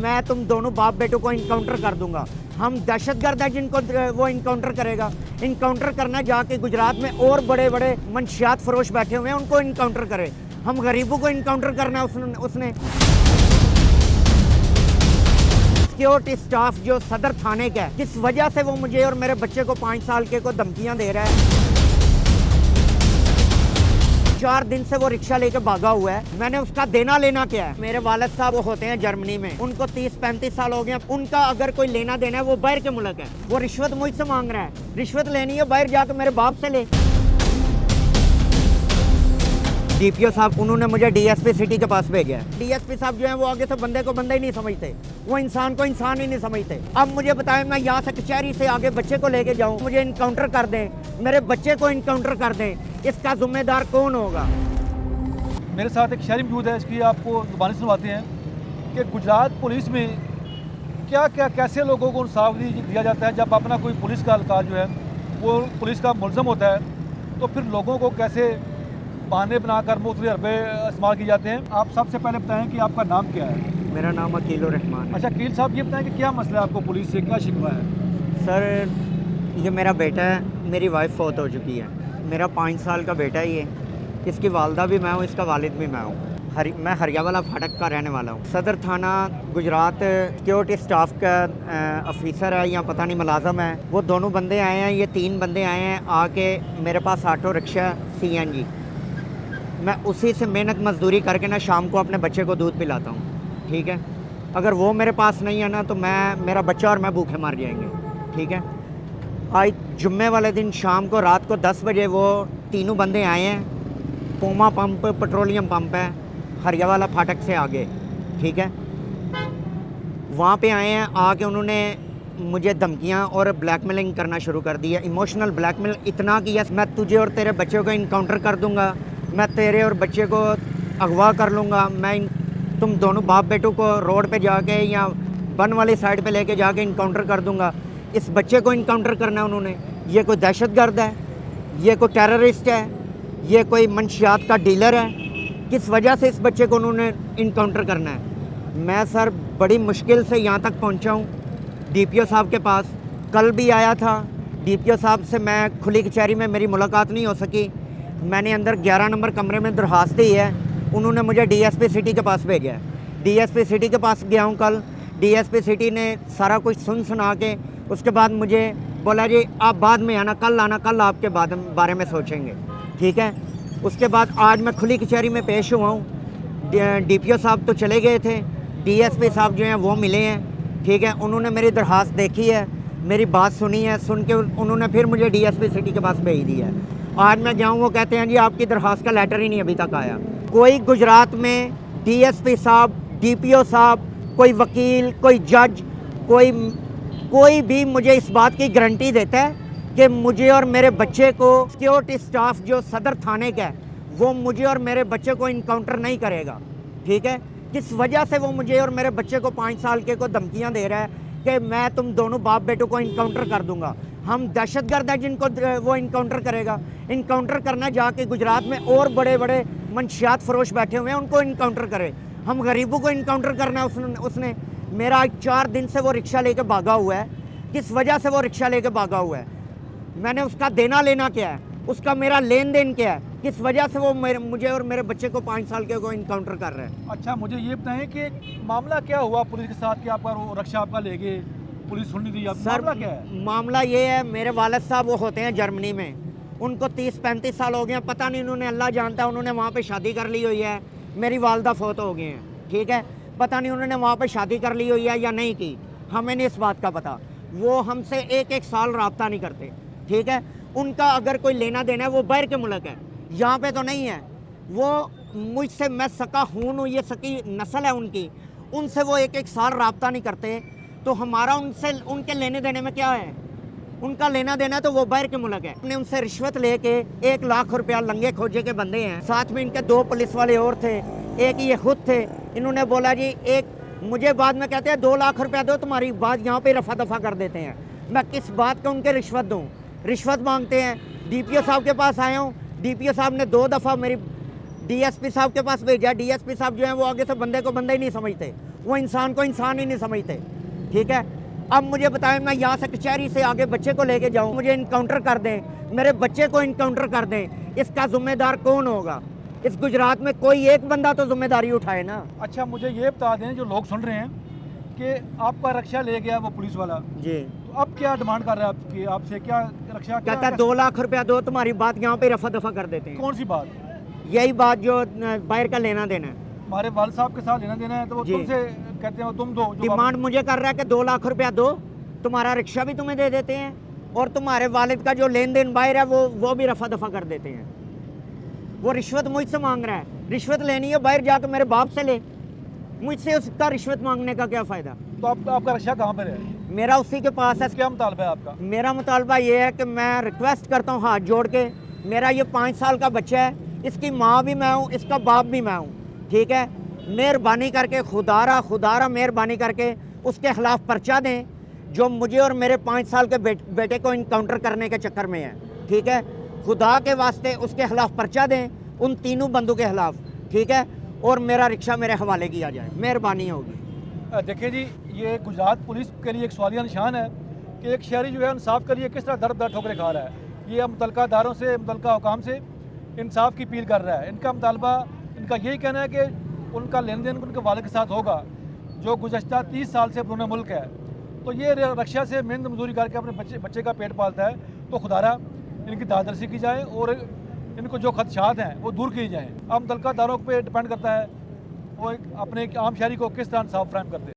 मैं तुम दोनों बाप बेटों को इनकाउंटर कर दूंगा। हम दहशतगर्द है जिनको वो इनकाउंटर करेगा। इनकाउंटर करना जाके गुजरात में और बड़े बड़े मंशियात फरोश बैठे हुए हैं, उनको इनकाउंटर करे। हम गरीबों को इनकाउंटर करना उसने सिक्योरिटी स्टाफ जो सदर थाने का है, किस वजह से वो मुझे और मेरे बच्चे को 5 साल के को धमकियां दे रहा है। 4 दिन से वो रिक्शा लेके भागा हुआ है। मैंने उसका देना लेना क्या है। मेरे वालिद साहब वो होते हैं जर्मनी में, उनको 30-35 साल हो गए। उनका अगर कोई लेना देना है वो बाहर के मुल्क है। वो रिश्वत मुझसे मांग रहा है। रिश्वत लेनी है बाहर जाकर मेरे बाप से ले। डीपीओ साहब उन्होंने मुझे डीएसपी सिटी के पास भेजा है। डीएसपी साहब जो है वो आगे से बंदे को बंदा ही नहीं समझते, वो इंसान को इंसान ही नहीं समझते। अब मुझे बताएं मैं यहाँ से कचहरी से आगे बच्चे को लेके जाऊँ, मुझे इनकाउंटर कर दें, मेरे बच्चे को इनकाउंटर कर दें, इसका जिम्मेदार कौन होगा। मेरे साथ एक शहरी मौजूद है, इसकी आपको जुबानी सुनवाते हैं कि गुजरात पुलिस में क्या क्या कैसे लोगों को इंसाफ दिया जाता है। जब अपना कोई पुलिस का एहलकार जो है वो पुलिस का मुलज़म होता है तो फिर लोगों को कैसे बहाने बनाकर मुख्तलिफ हरबे इस्तेमाल किए जाते हैं। आप सबसे पहले बताएं कि आपका नाम क्या है। मेरा नाम अकील रहमान। अच्छा अकील साहब, ये बताएं कि क्या मसला है आपको, पुलिस से क्या शिकवा है। सर ये मेरा बेटा है, मेरी वाइफ फौत हो चुकी है। मेरा 5 साल का बेटा है ये, इसकी वालदा भी मैं हूँ, इसका वालिद भी मैं हूँ। मैं हरियावाला फाटक का रहने वाला हूँ। सदर थाना गुजरात सिक्योरिटी स्टाफ का ऑफिसर है या पता नहीं मुलाजम है, वो दोनों बंदे आए हैं, ये 3 बंदे आए हैं आके मेरे पास ऑटो रिक्शा CNG, मैं उसी से मेहनत मजदूरी करके ना शाम को अपने बच्चे को दूध पिलाता हूँ। ठीक है, अगर वो मेरे पास नहीं है ना तो मेरा बच्चा और मैं भूखे मर जाएंगे। ठीक है, आज जुम्मे वाले दिन शाम को रात को 10 बजे वो तीनों बंदे आए हैं। पोमा पंप पेट्रोलियम पंप है हरियावाला फाटक से आगे। ठीक है, वहाँ पे आए हैं, आके उन्होंने मुझे धमकियाँ और ब्लैकमेलिंग करना शुरू कर दी है। इमोशनल ब्लैकमेल इतना कि यस मैं तुझे और तेरे बच्चे को इनकाउंटर कर दूँगा, मैं तेरे और बच्चे को अगवा कर लूँगा, मैं तुम दोनों बाप बेटों को रोड पे जाके या बन वाली साइड पे लेके जाके इनकाउंटर कर दूँगा। इस बच्चे को इनकाउंटर करना है उन्होंने। ये कोई दहशतगर्द है, ये कोई टेररिस्ट है, ये कोई मंशियात का डीलर है, किस वजह से इस बच्चे को उन्होंने इनकाउंटर करना है। मैं सर बड़ी मुश्किल से यहाँ तक पहुँचा हूँ DPO साहब के पास। कल भी आया था, DPO साहब से मैं खुली कचहरी में मेरी मुलाकात नहीं हो सकी। मैंने अंदर 11 नंबर कमरे में दरख्वास्त दी है, उन्होंने मुझे DSP सिटी के पास भेजा है। DSP सिटी के पास गया हूँ कल, DSP सिटी ने सारा कुछ सुना के उसके बाद मुझे बोला जी आप बाद में आना, कल आना, कल आपके बारे में सोचेंगे। ठीक है, उसके बाद आज मैं खुली कचहरी में पेश हुआ हूँ। DPO साहब तो चले गए थे, DSP साहब जो हैं वो मिले हैं। ठीक है, उन्होंने मेरी दरख्वास्त देखी है, मेरी बात सुनी है, सुन के उन्होंने फिर मुझे DSP सिटी के पास भेज दिया है। आज मैं जाऊँ वो कहते हैं जी आपकी दरख्वास्त का लेटर ही नहीं अभी तक आया। कोई गुजरात में DSP साहब, DPO साहब, कोई वकील, कोई जज, कोई भी मुझे इस बात की गारंटी देता है कि मुझे और मेरे बच्चे को सिक्योरिटी स्टाफ जो सदर थाने का है वो मुझे और मेरे बच्चे को इनकाउंटर नहीं करेगा। ठीक है, किस वजह से वो मुझे और मेरे बच्चे को 5 साल के को धमकियां दे रहा है कि मैं तुम दोनों बाप बेटों को इनकाउंटर कर दूंगा। हम दहशतगर्द है जिनको वो इनकाउंटर करेगा। इनकाउंटर करना जाके गुजरात में और बड़े बड़े मंशियात फरोश बैठे हुए हैं, उनको इनकाउंटर करे। हम गरीबों को इनकाउंटर करना उसने। मेरा 4 दिन से वो रिक्शा लेके भागा हुआ है। किस वजह से वो रिक्शा लेके भागा हुआ है, मैंने उसका देना लेना क्या है, उसका मेरा लेन देन क्या है, किस वजह से वो मुझे और मेरे बच्चे को 5 साल के को इनकाउंटर कर रहे हैं। अच्छा मुझे ये बताएं कि मामला क्या हुआ पुलिस के साथ कि आपका रिक्शा आपका ले गए, पुलिस सुन नहीं दी, मामला क्या है। मामला ये है, मेरे वालिद साहब वो होते हैं जर्मनी में, उनको 30-35 साल हो गए। पता नहीं उन्होंने, अल्लाह जानता है, उन्होंने वहाँ पे शादी कर ली हुई है। मेरी वालदा फौत हो गए हैं। ठीक है, पता नहीं उन्होंने वहाँ पे शादी कर ली हुई है या नहीं की, हमें नहीं इस बात का पता। वो हमसे एक साल रब्ता नहीं करते। ठीक है, उनका अगर कोई लेना देना है वो बाहर के मुल्क है, यहाँ पे तो नहीं है। वो मुझसे, मैं सका खून हूँ, ये सकी नस्ल है उनकी, उनसे वो एक साल रब्ता नहीं करते। तो हमारा उनसे उनके लेने देने में क्या है, उनका लेना देना तो वो बाहर के मुल्क है। हमने उनसे रिश्वत लेके 1 लाख रुपया लंगे खोजे के बंदे हैं। साथ में इनके 2 पुलिस वाले और थे, एक ये खुद थे। इन्होंने बोला जी मुझे बाद में कहते हैं 2 लाख रुपया दो, तुम्हारी बात यहाँ पे रफा दफा कर देते हैं। मैं किस बात का उनके रिश्वत दूँ, रिश्वत मांगते हैं। DPO साहब के पास आया हूँ, DPO साहब ने 2 दफ़ा मेरी DSP साहब के पास भेजा। DSP साहब जो है वो आगे से बंदे को बंदा ही नहीं समझते, वो इंसान को इंसान ही नहीं समझते। ठीक है, अब मुझे बताएं, मैं यहाँ से कचहरी से आगे बच्चे को लेके जाऊँ, मुझे इनकाउंटर कर दें, मेरे बच्चे को इनकाउंटर कर दें, इसका जिम्मेदार कौन होगा? इस गुजरात में कोई एक बंदा तो जिम्मेदारी उठाए ना। अच्छा, मुझे ये बता दें, जो लोग सुन रहे हैं कि आपका रक्षा ले गया वो पुलिस वाला, जी, तो अब क्या डिमांड कर रहा है आपकी, आपसे क्या रक्षा? कहता है 2 लाख रुपया दो, तुम्हारी बात यहाँ पे रफा दफा कर देते हैं। कौन सी बात? यही बात जो बाहर का लेना देना है। हमारे वाल साहब के साथ लेना देना है, तो वो जी। तुमसे कहते हैं तुम दो जो डिमांड मुझे कर रहा है कि 2 लाख रुपया दो, तुम्हारा रिक्शा भी तुम्हें दे देते हैं, और तुम्हारे वालिद का जो लेन देन बाहर है वो भी रफा दफा कर देते हैं। वो रिश्वत मुझसे मांग रहा है, रिश्वत लेनी है बाहर जाकर मेरे बाप से ले, मुझसे उसका रिश्वत मांगने का क्या फ़ायदा? तो आपका रक्षा कहाँ पर है? मेरा उसी के पास है। क्या मुतालबा है आपका? मेरा मुतालबा ये है कि मैं रिक्वेस्ट करता हूँ हाथ जोड़ के, मेरा ये 5 साल का बच्चा है, इसकी माँ भी मैं हूँ, इसका बाप भी मैं हूँ। ठीक है, मेहरबानी करके खुदारा मेहरबानी करके उसके खिलाफ पर्चा दें, जो मुझे और मेरे 5 साल के बेटे को इनकाउंटर करने के चक्कर में है। ठीक है, खुदा के वास्ते उसके खिलाफ पर्चा दें, उन तीनों बंदों के खिलाफ। ठीक है, और मेरा रिक्शा मेरे हवाले किया जाए, मेहरबानी होगी। देखिए जी, ये गुजरात पुलिस के लिए एक सवालिया निशान है कि एक शहरी जो है इंसाफ के लिए किस तरह दर ठोकरें खा रहा है। ये मुतलका दारों से, मुतलका हुकाम से इंसाफ की अपील कर रहा है। इनका मुतालबा, इनका यही कहना है कि उनका लेन देन उनके वालिद के साथ होगा, जो गुज़श्ता 30 साल से अपने मुल्क है। तो ये रक्षा से मेहनत मजदूरी करके अपने बच्चे का पेट पालता है। तो खुदारा इनकी दादरसी की जाए और इनको जो खदशात हैं वो दूर किए जाएँ। अब मुतलका दारों पर डिपेंड करता है वो एक अपने आम शहरी को किस तरह इंसाफ फराहम करते हैं।